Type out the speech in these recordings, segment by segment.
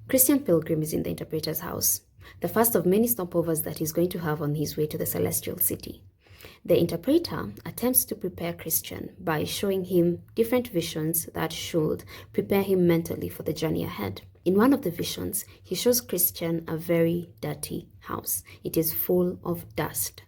Christian Pilgrim is in the interpreter's house, the first of many stopovers that he's going to have on his way to the celestial city. The interpreter attempts to prepare Christian by showing him different visions that should prepare him mentally for the journey ahead. In one of the visions, he shows Christian a very dirty house. It is full of dust.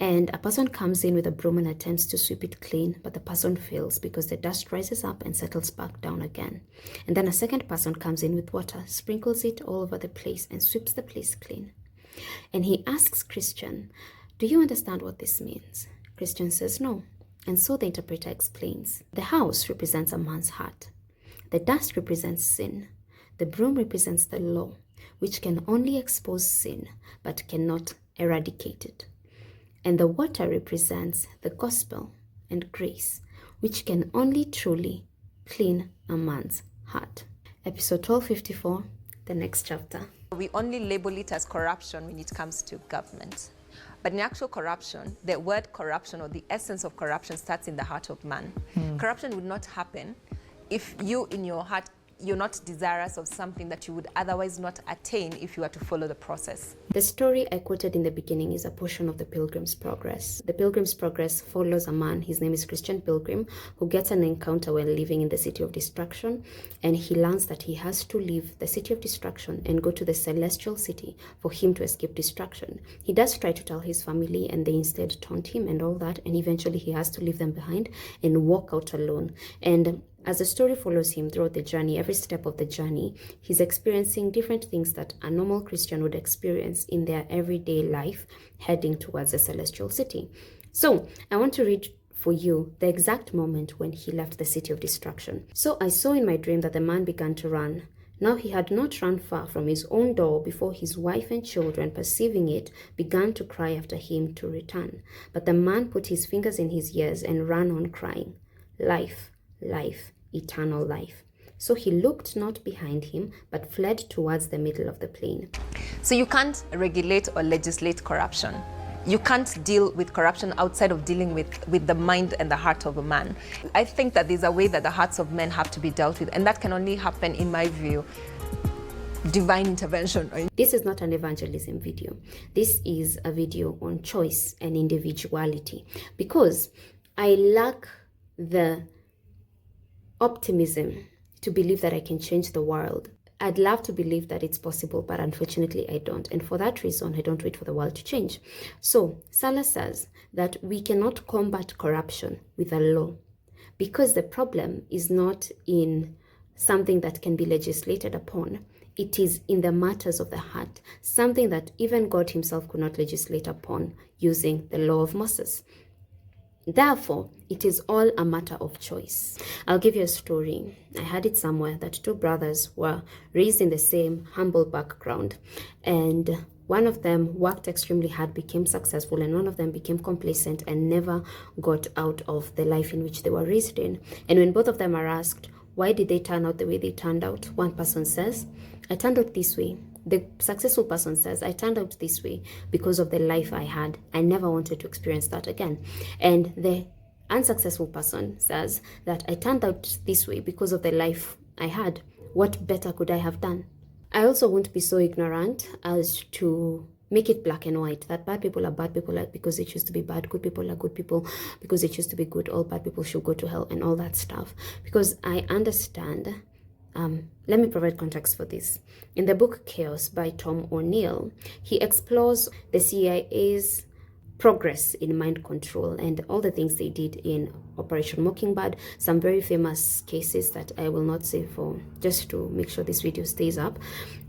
And a person comes in with a broom and attempts to sweep it clean, but the person fails because the dust rises up and settles back down again. And then a second person comes in with water, sprinkles it all over the place, and sweeps the place clean. And he asks Christian, "Do you understand what this means?" Christian says no. And so the interpreter explains. The house represents a man's heart. The dust represents sin. The broom represents the law, which can only expose sin, but cannot eradicate it. And the water represents the gospel and grace, which can only truly clean a man's heart. Episode 1254, the next chapter. We only label it as corruption when it comes to government. But in actual corruption, the word corruption or the essence of corruption starts in the heart of man. Corruption would not happen if you in your heart, you're not desirous of something that you would otherwise not attain if you were to follow the process. The story I quoted in the beginning is a portion of the Pilgrim's Progress. The Pilgrim's Progress follows a man, his name is Christian Pilgrim, who gets an encounter while living in the City of Destruction, and he learns that he has to leave the City of Destruction and go to the Celestial City for him to escape destruction. He does try to tell his family, and they instead taunt him and all that, and eventually he has to leave them behind and walk out alone. And as the story follows him throughout the journey, every step of the journey, he's experiencing different things that a normal Christian would experience in their everyday life heading towards the celestial city. So I want to read for you the exact moment when he left the City of Destruction. "So I saw in my dream that the man began to run. Now he had not run far from his own door before his wife and children, perceiving it, began to cry after him to return. But the man put his fingers in his ears and ran on crying, 'Life, life, eternal life.' So he looked not behind him, but fled towards the middle of the plain." So you can't regulate or legislate corruption. You can't deal with corruption outside of dealing with the mind and the heart of a man. I think that there's a way that the hearts of men have to be dealt with, and that can only happen, in my view, divine intervention. This is not an evangelism video. This is a video on choice and individuality, because I lack the optimism to believe that I can change the world. I'd love to believe that it's possible, but unfortunately I don't. And for that reason, I don't wait for the world to change. So Salah says that we cannot combat corruption with a law, because the problem is not in something that can be legislated upon. It is in the matters of the heart, something that even God himself could not legislate upon using the law of Moses. Therefore, it is all a matter of choice. I'll give you a story. I heard it somewhere that two brothers were raised in the same humble background, and one of them worked extremely hard, became successful, and one of them became complacent and never got out of the life in which they were raised in. And when both of them are asked, why did they turn out the way they turned out? One person says, "I turned out this way." The successful person says, "I turned out this way because of the life I had. I never wanted to experience that again." And the unsuccessful person says that, "I turned out this way because of the life I had. What better could I have done?" I also won't be so ignorant as to make it black and white, that bad people are bad people because they choose to be bad, good people are good people because they choose to be good, all bad people should go to hell, and all that stuff. Because I understand. Let me provide context for this. In the book Chaos by Tom O'Neill, he explores the CIA's progress in mind control and all the things they did in Operation Mockingbird, some very famous cases that I will not say for just to make sure this video stays up.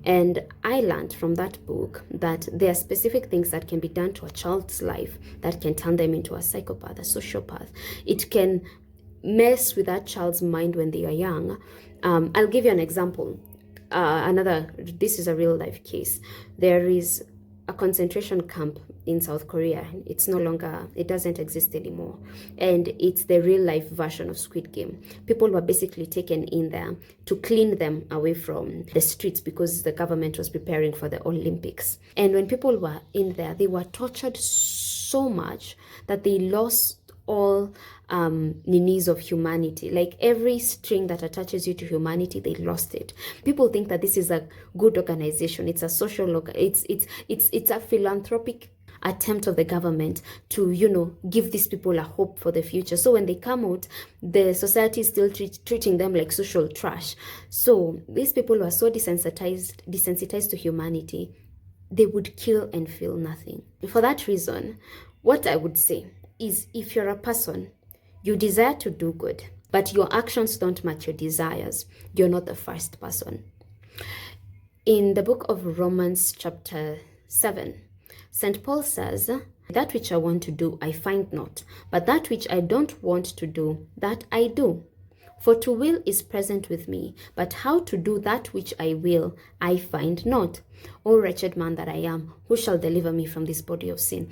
And I learned from that book that there are specific things that can be done to a child's life that can turn them into a psychopath, a sociopath. It can mess with that child's mind when they are young. I'll give you an example. This is a real life case. There is a concentration camp in South Korea. It doesn't exist anymore. And it's the real life version of Squid Game. People were basically taken in there to clean them away from the streets because the government was preparing for the Olympics. And when people were in there, they were tortured so much that they lost all ninis of humanity. Like every string that attaches you to humanity, they lost it. People think that this is a good organization. It's a social, it's a philanthropic attempt of the government to, give these people a hope for the future. So when they come out, the society is still treating them like social trash. So these people who are so desensitized to humanity, they would kill and feel nothing. For that reason, what I would say is, if you're a person, you desire to do good, but your actions don't match your desires, you're not the first person. In the book of Romans chapter 7, St. Paul says, that which I want to do, I find not, but that which I don't want to do, that I do. For to will is present with me, but how to do that which I will, I find not. O wretched man that I am, who shall deliver me from this body of sin?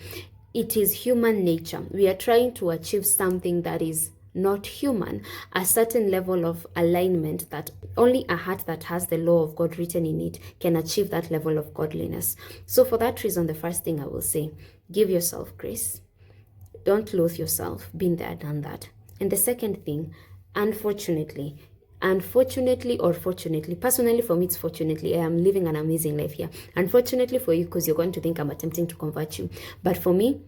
It is human nature. We are trying to achieve something that is not human, a certain level of alignment that only a heart that has the law of God written in it can achieve that level of godliness. So for that reason, the first thing I will say, give yourself grace. Don't loathe yourself. Been there, done that. And the second thing, unfortunately or fortunately, personally for me it's fortunately, I am living an amazing life here. Unfortunately for you, because you're going to think I'm attempting to convert you. But for me,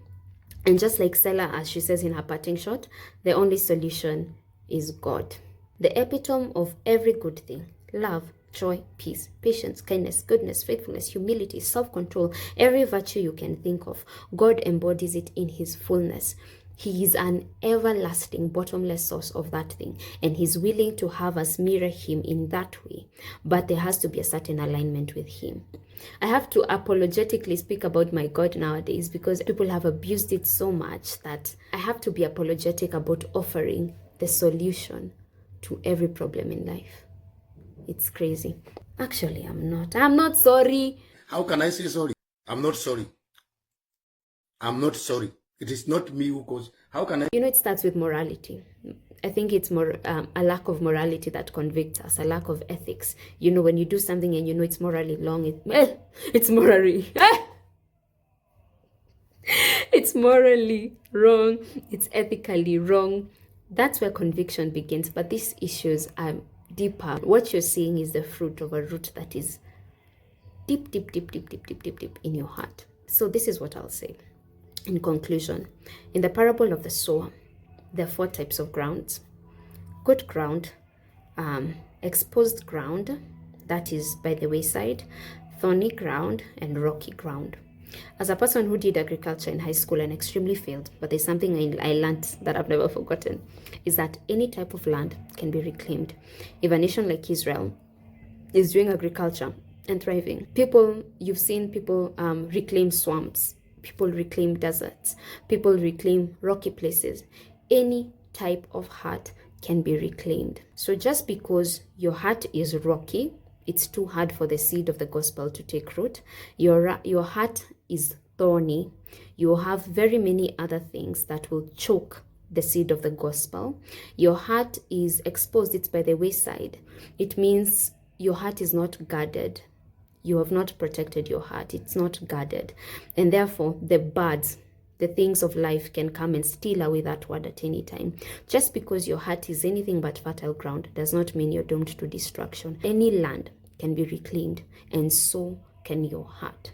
and just like Stella, as she says in her parting shot, the only solution is God. The epitome of every good thing: love, joy, peace, patience, kindness, goodness, faithfulness, humility, self-control, every virtue you can think of, God embodies it in his fullness. He is an everlasting, bottomless source of that thing, and he's willing to have us mirror him in that way. But there has to be a certain alignment with him. I have to apologetically speak about my God nowadays because people have abused it so much that I have to be apologetic about offering the solution to every problem in life. It's crazy. Actually, I'm not sorry. How can I say sorry? I'm not sorry. I'm not sorry. It is not me who caused. How can I? It starts with morality. I think it's more a lack of morality that convicts us, a lack of ethics. When you do something and it's morally wrong, it's morally it's morally wrong, it's ethically wrong. That's where conviction begins. But these issues are deeper. What you're seeing is the fruit of a root that is deep in your heart. So this is what I'll say. In conclusion, in the parable of the sower, there are 4 types of grounds: good ground, exposed ground, that is by the wayside, thorny ground, and rocky ground. As a person who did agriculture in high school and extremely failed, but there's something I learned that I've never forgotten, is that any type of land can be reclaimed. If a nation like Israel is doing agriculture and thriving, you've seen people reclaim swamps. People reclaim deserts. People reclaim rocky places. Any type of heart can be reclaimed. So just because your heart is rocky, it's too hard for the seed of the gospel to take root. Your heart is thorny. You have very many other things that will choke the seed of the gospel. Your heart is exposed. It's by the wayside. It means your heart is not guarded. You have not protected your heart. It's not guarded. And therefore, the birds, the things of life can come and steal away that word at any time. Just because your heart is anything but fertile ground does not mean you're doomed to destruction. Any land can be reclaimed, and so can your heart.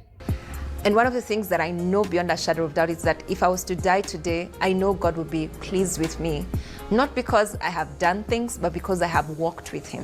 And one of the things that I know beyond a shadow of doubt is that if I was to die today, I know God would be pleased with me. Not because I have done things, but because I have walked with him.